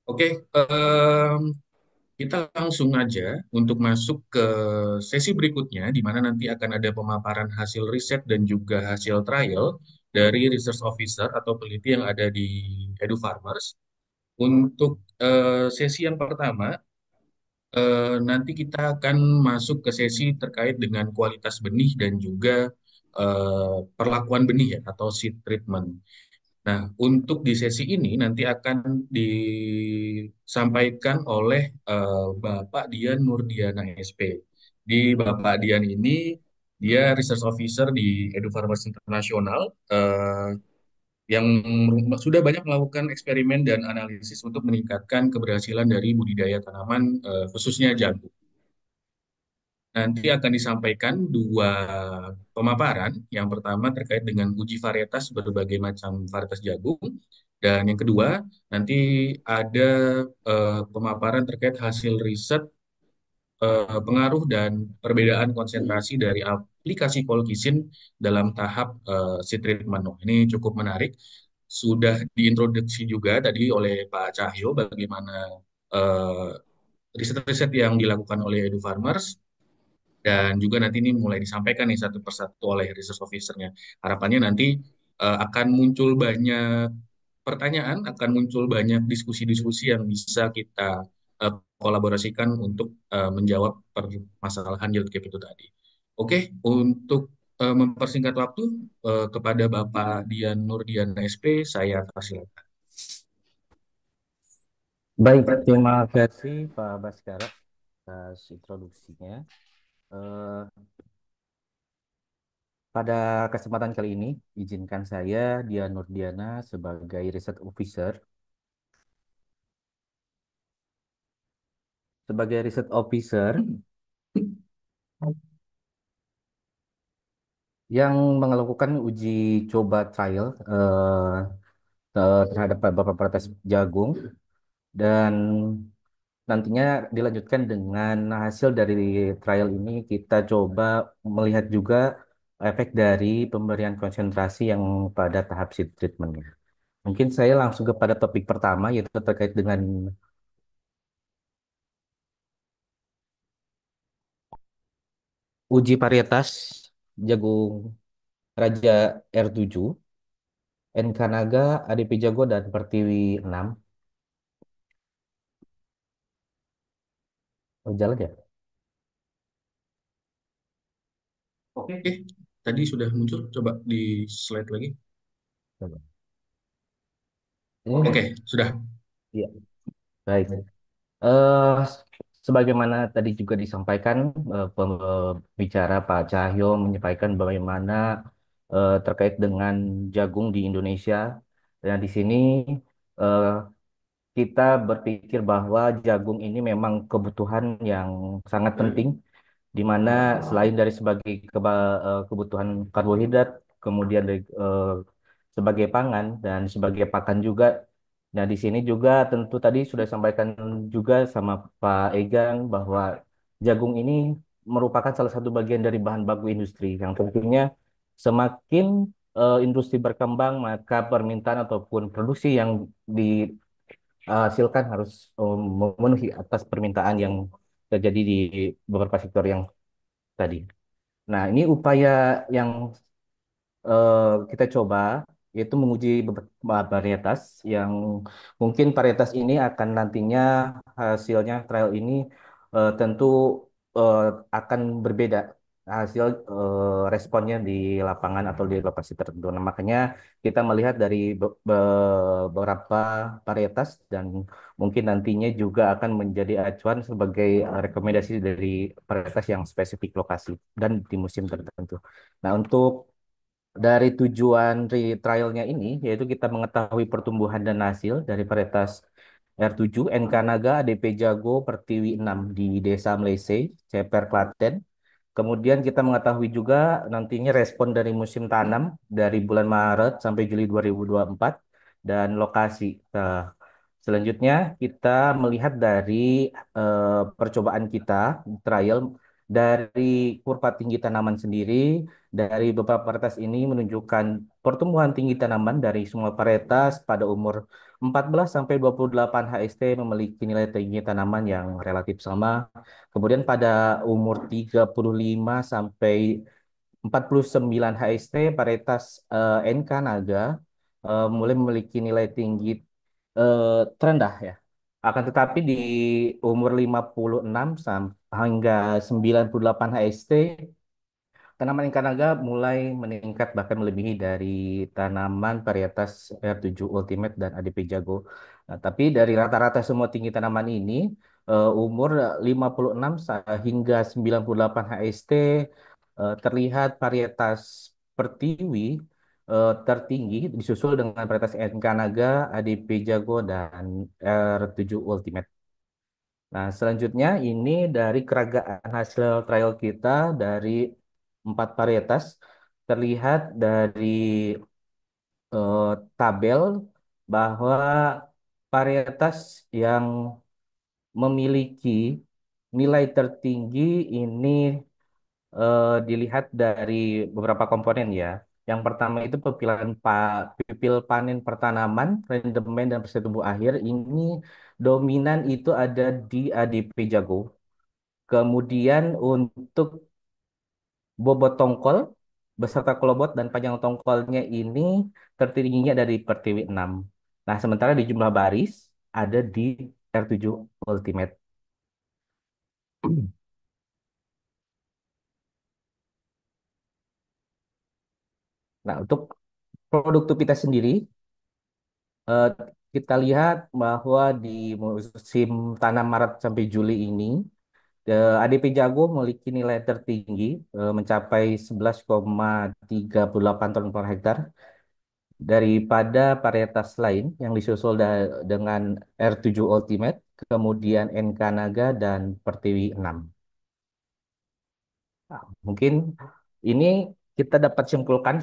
Oke, kita langsung aja untuk masuk ke sesi berikutnya, di mana nanti akan ada pemaparan hasil riset dan juga hasil trial dari research officer atau peneliti yang ada di Edu Farmers. Untuk sesi yang pertama, nanti kita akan masuk ke sesi terkait dengan kualitas benih dan juga perlakuan benih ya, atau seed treatment. Nah, untuk di sesi ini nanti akan disampaikan oleh Bapak Dian Nurdiana SP. Di Bapak Dian ini dia research officer di Edu Farmers International yang sudah banyak melakukan eksperimen dan analisis untuk meningkatkan keberhasilan dari budidaya tanaman khususnya jagung. Nanti akan disampaikan dua pemaparan. Yang pertama terkait dengan uji varietas berbagai macam varietas jagung. Dan yang kedua, nanti ada pemaparan terkait hasil riset pengaruh dan perbedaan konsentrasi dari aplikasi colchicine dalam tahap seed treatment. Oh, ini cukup menarik. Sudah diintroduksi juga tadi oleh Pak Cahyo bagaimana eh, riset-riset yang dilakukan oleh Edu Farmers dan juga nanti ini mulai disampaikan nih satu persatu oleh research officer-nya. Harapannya nanti akan muncul banyak pertanyaan, akan muncul banyak diskusi-diskusi yang bisa kita kolaborasikan untuk menjawab permasalahan yield gap itu tadi. Oke, untuk mempersingkat waktu kepada Bapak Dian Nurdiana SP, saya persilakan. Baik, terima kasih Pak Baskara atas introduksinya. Eh, Pada kesempatan kali ini, izinkan saya, Dian Nurdiana, sebagai Research Officer. Sebagai Research Officer yang melakukan uji coba trial terhadap beberapa varietas jagung dan nantinya dilanjutkan dengan hasil dari trial ini kita coba melihat juga efek dari pemberian konsentrasi yang pada tahap seed treatment. Mungkin saya langsung kepada topik pertama yaitu terkait dengan uji varietas jagung Raja R7, NK Naga, ADP Jago, dan Pertiwi 6. Oh, jalan ya? Oke, tadi sudah muncul, coba di slide lagi. Coba. Oke, Ini, sudah. iya, baik. Eh, Sebagaimana tadi juga disampaikan, pembicara Pak Cahyo menyampaikan bagaimana terkait dengan jagung di Indonesia. Dan di sini eh, kita berpikir bahwa jagung ini memang kebutuhan yang sangat penting, di mana selain dari sebagai kebutuhan karbohidrat, kemudian dari, sebagai pangan dan sebagai pakan juga. Nah, di sini juga tentu tadi sudah disampaikan juga sama Pak Egan bahwa jagung ini merupakan salah satu bagian dari bahan baku industri yang tentunya semakin industri berkembang maka permintaan ataupun produksi yang dihasilkan harus memenuhi atas permintaan yang terjadi di beberapa sektor yang tadi. Nah, ini upaya yang eh, kita coba yaitu menguji beberapa varietas yang mungkin varietas ini akan nantinya hasilnya trial ini tentu eh, akan berbeda hasil responnya di lapangan atau di lokasi tertentu. Nah, makanya kita melihat dari beberapa varietas dan mungkin nantinya juga akan menjadi acuan sebagai rekomendasi dari varietas yang spesifik lokasi dan di musim tertentu. Nah, untuk dari tujuan trialnya ini, yaitu kita mengetahui pertumbuhan dan hasil dari varietas R7, NK Naga, ADP Jago, Pertiwi 6 di Desa Mlese, Ceper, Klaten. Kemudian kita mengetahui juga nantinya respon dari musim tanam dari bulan Maret sampai Juli 2024 dan lokasi. Nah, selanjutnya kita melihat dari percobaan kita trial dari kurva tinggi tanaman sendiri Dari beberapa varietas ini menunjukkan pertumbuhan tinggi tanaman dari semua varietas pada umur 14 sampai 28 HST memiliki nilai tinggi tanaman yang relatif sama. Kemudian pada umur 35 sampai 49 HST varietas NK Naga mulai memiliki nilai tinggi terendah ya. Akan tetapi di umur 56 hingga 98 HST tanaman ikan naga mulai meningkat bahkan melebihi dari tanaman varietas R7 Ultimate dan ADP Jago. Nah, tapi dari rata-rata semua tinggi tanaman ini umur 56 hingga 98 HST terlihat varietas Pertiwi tertinggi disusul dengan varietas NK Naga, ADP Jago dan R7 Ultimate. Nah, selanjutnya ini dari keragaan hasil trial kita dari 4 varietas terlihat dari eh, tabel bahwa varietas yang memiliki nilai tertinggi ini dilihat dari beberapa komponen ya. Yang pertama itu pipil panen pertanaman, rendemen dan proses tumbuh akhir. Ini dominan itu ada di ADP Jago. Kemudian untuk bobot tongkol beserta kelobot dan panjang tongkolnya ini tertingginya dari Pertiwi 6. Nah, sementara di jumlah baris ada di R7 Ultimate. Nah, untuk produktivitas sendiri, eh, kita lihat bahwa di musim tanam Maret sampai Juli ini, ADP Jago memiliki nilai tertinggi mencapai 11,38 ton per hektar daripada varietas lain yang disusul dengan R7 Ultimate, kemudian NK Naga dan Pertiwi 6. Nah, mungkin ini kita dapat simpulkan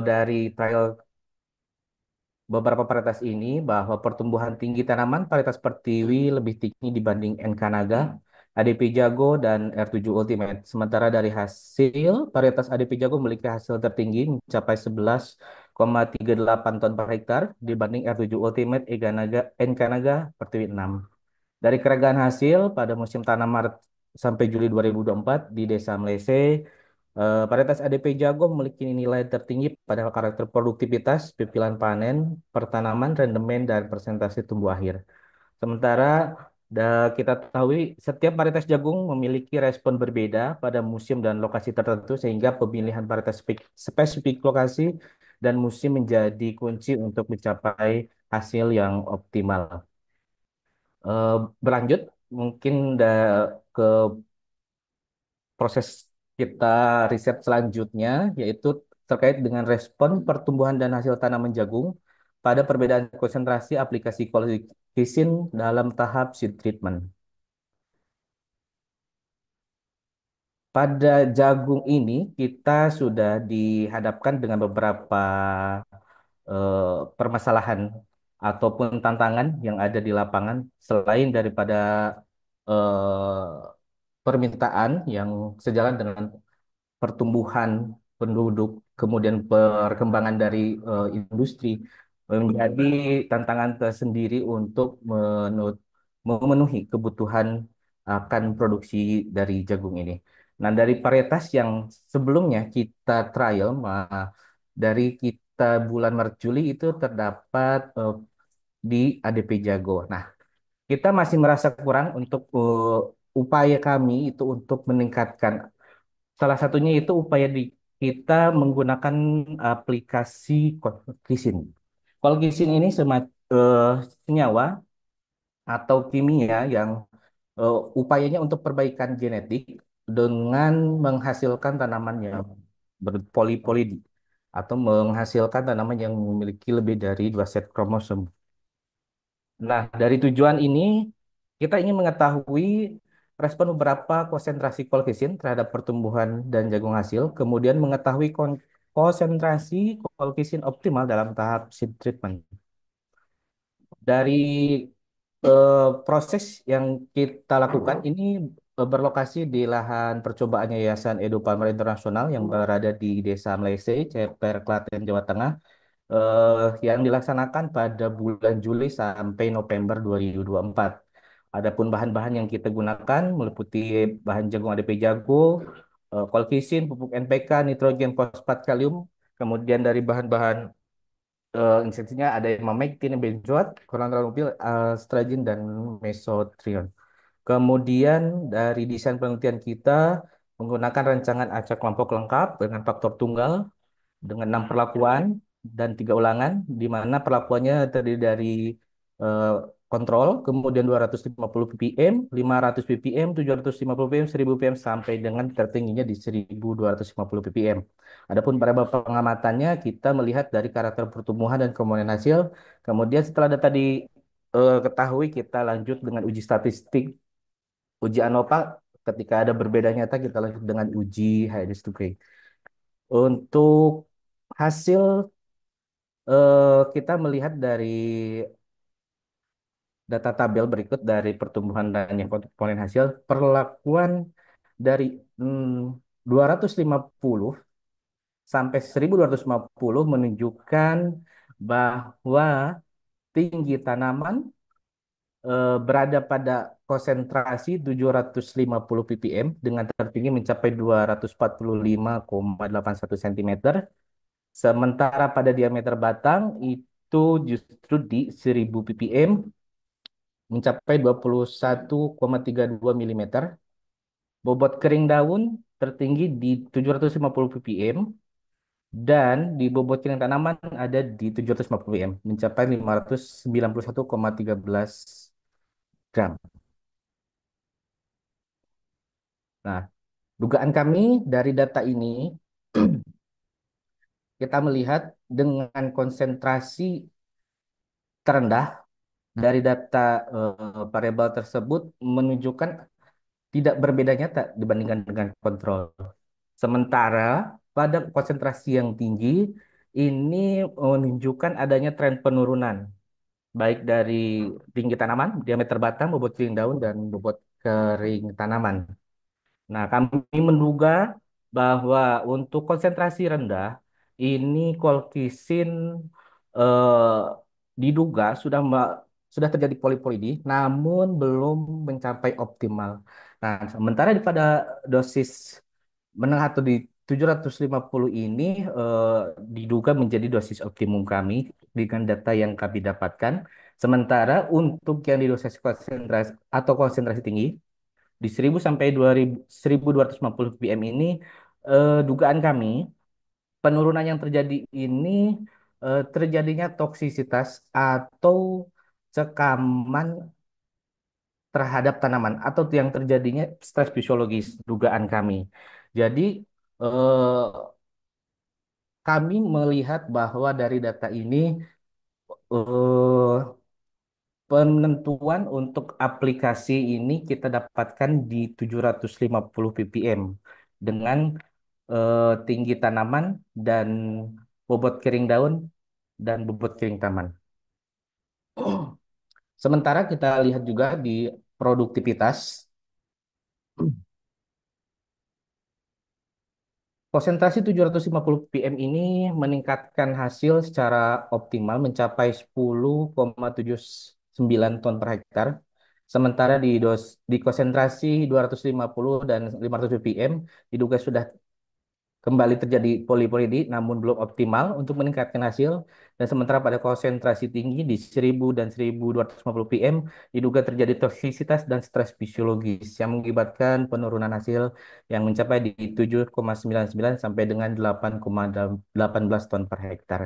dari trial beberapa varietas ini bahwa pertumbuhan tinggi tanaman varietas Pertiwi lebih tinggi dibanding NK Naga, ADP Jago, dan R7 Ultimate. Sementara dari hasil, varietas ADP Jago memiliki hasil tertinggi mencapai 11,38 ton per hektar dibanding R7 Ultimate, NK Naga, Pertiwi 6. Dari keragaman hasil pada musim tanam Maret sampai Juli 2024 di Desa Mlese, varietas ADP Jago memiliki nilai tertinggi pada karakter produktivitas, pipilan panen, pertanaman, rendemen, dan persentase tumbuh akhir. Sementara kita ketahui setiap varietas jagung memiliki respon berbeda pada musim dan lokasi tertentu sehingga pemilihan varietas spesifik lokasi dan musim menjadi kunci untuk mencapai hasil yang optimal. Eh, Berlanjut mungkin ke proses kita riset selanjutnya yaitu terkait dengan respon pertumbuhan dan hasil tanaman jagung pada perbedaan konsentrasi aplikasi kolkisin dalam tahap seed treatment. Pada jagung ini kita sudah dihadapkan dengan beberapa eh, permasalahan ataupun tantangan yang ada di lapangan selain daripada permintaan yang sejalan dengan pertumbuhan penduduk, kemudian perkembangan dari industri menjadi tantangan tersendiri untuk memenuhi kebutuhan akan produksi dari jagung ini. Nah, dari varietas yang sebelumnya kita trial, dari kita bulan Maret Juli itu terdapat di ADP Jago. Nah, kita masih merasa kurang untuk upaya kami itu untuk meningkatkan. Salah satunya itu upaya kita menggunakan aplikasi Colkisin. Colkisin ini senyawa atau kimia yang upayanya untuk perbaikan genetik dengan menghasilkan tanaman yang berpoliploidi atau menghasilkan tanaman yang memiliki lebih dari 2 set kromosom. Nah, dari tujuan ini kita ingin mengetahui respon beberapa konsentrasi kolkisin terhadap pertumbuhan dan jagung hasil, kemudian mengetahui konsentrasi kolkisin optimal dalam tahap seed treatment. Dari proses yang kita lakukan ini berlokasi di lahan percobaan Yayasan Edu Palmer Internasional yang berada di Desa Mlese, Ceper, Klaten, Jawa Tengah, yang dilaksanakan pada bulan Juli sampai November 2024. Adapun bahan-bahan yang kita gunakan meliputi bahan jagung ADP Jago, kolkisin, pupuk NPK, nitrogen, fosfat, kalium, kemudian dari bahan-bahan insektisida ada ivermectin, benzoat, chlorantraniliprol, astragin, dan mesotrione. Kemudian dari desain penelitian kita menggunakan rancangan acak kelompok lengkap dengan faktor tunggal dengan 6 perlakuan dan 3 ulangan, di mana perlakuannya terdiri dari eh, kontrol, kemudian 250 ppm, 500 ppm, 750 ppm, 1000 ppm, sampai dengan tertingginya di 1250 ppm. Adapun pada pengamatannya, kita melihat dari karakter pertumbuhan dan kemudian hasil. Kemudian setelah data diketahui, kita lanjut dengan uji statistik, uji ANOVA. Ketika ada berbeda nyata, kita lanjut dengan uji HNS2K. Untuk hasil, kita melihat dari data tabel berikut dari pertumbuhan dan yang komponen hasil, perlakuan dari 250 sampai 1250 menunjukkan bahwa tinggi tanaman berada pada konsentrasi 750 ppm dengan tertinggi mencapai 245,81 cm. Sementara pada diameter batang itu justru di 1000 ppm mencapai 21,32 mm. Bobot kering daun tertinggi di 750 ppm dan di bobot kering tanaman ada di 750 ppm mencapai 591,13 gram. Nah, dugaan kami dari data ini kita melihat dengan konsentrasi terendah dari data variabel tersebut menunjukkan tidak berbeda nyata dibandingkan dengan kontrol. Sementara pada konsentrasi yang tinggi ini menunjukkan adanya tren penurunan baik dari tinggi tanaman, diameter batang, bobot kering daun, dan bobot kering tanaman. Nah, kami menduga bahwa untuk konsentrasi rendah ini kolkisin eh, diduga sudah terjadi polipolidi, namun belum mencapai optimal. Nah, sementara pada dosis menengah atau di 750 ini diduga menjadi dosis optimum kami dengan data yang kami dapatkan. Sementara untuk yang di dosis konsentrasi atau konsentrasi tinggi di 1000 sampai 2000, 1250 ppm ini, dugaan kami penurunan yang terjadi ini terjadinya toksisitas atau sekaman terhadap tanaman atau yang terjadinya stres fisiologis dugaan kami. Jadi eh, kami melihat bahwa dari data ini eh, penentuan untuk aplikasi ini kita dapatkan di 750 ppm dengan tinggi tanaman dan bobot kering daun dan bobot kering taman. Sementara kita lihat juga di produktivitas, konsentrasi 750 ppm ini meningkatkan hasil secara optimal mencapai 10,79 ton per hektar. Sementara di konsentrasi 250 dan 500 ppm diduga sudah kembali terjadi poliporidi namun belum optimal untuk meningkatkan hasil, dan sementara pada konsentrasi tinggi di 1000 dan 1250 ppm diduga terjadi toksisitas dan stres fisiologis yang mengakibatkan penurunan hasil yang mencapai di 7,99 sampai dengan 8,18 ton per hektar.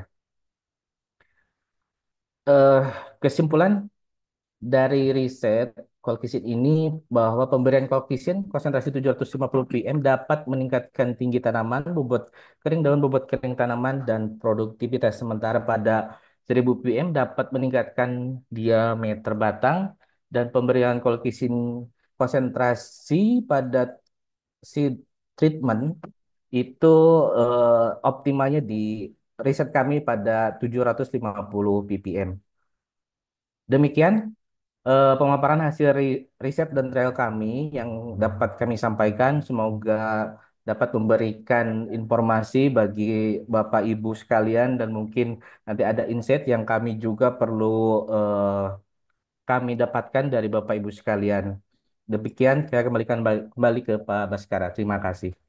Eh, Kesimpulan dari riset kolkisin ini bahwa pemberian kolkisin konsentrasi 750 ppm dapat meningkatkan tinggi tanaman, bobot kering daun, bobot kering tanaman, dan produktivitas. Sementara pada 1000 ppm dapat meningkatkan diameter batang, dan pemberian kolkisin konsentrasi pada seed treatment itu optimalnya di riset kami pada 750 ppm. Demikian pemaparan hasil riset dan trial kami yang dapat kami sampaikan. Semoga dapat memberikan informasi bagi Bapak Ibu sekalian dan mungkin nanti ada insight yang kami juga perlu kami dapatkan dari Bapak Ibu sekalian. Demikian, saya kembalikan kembali ke Pak Baskara. Terima kasih.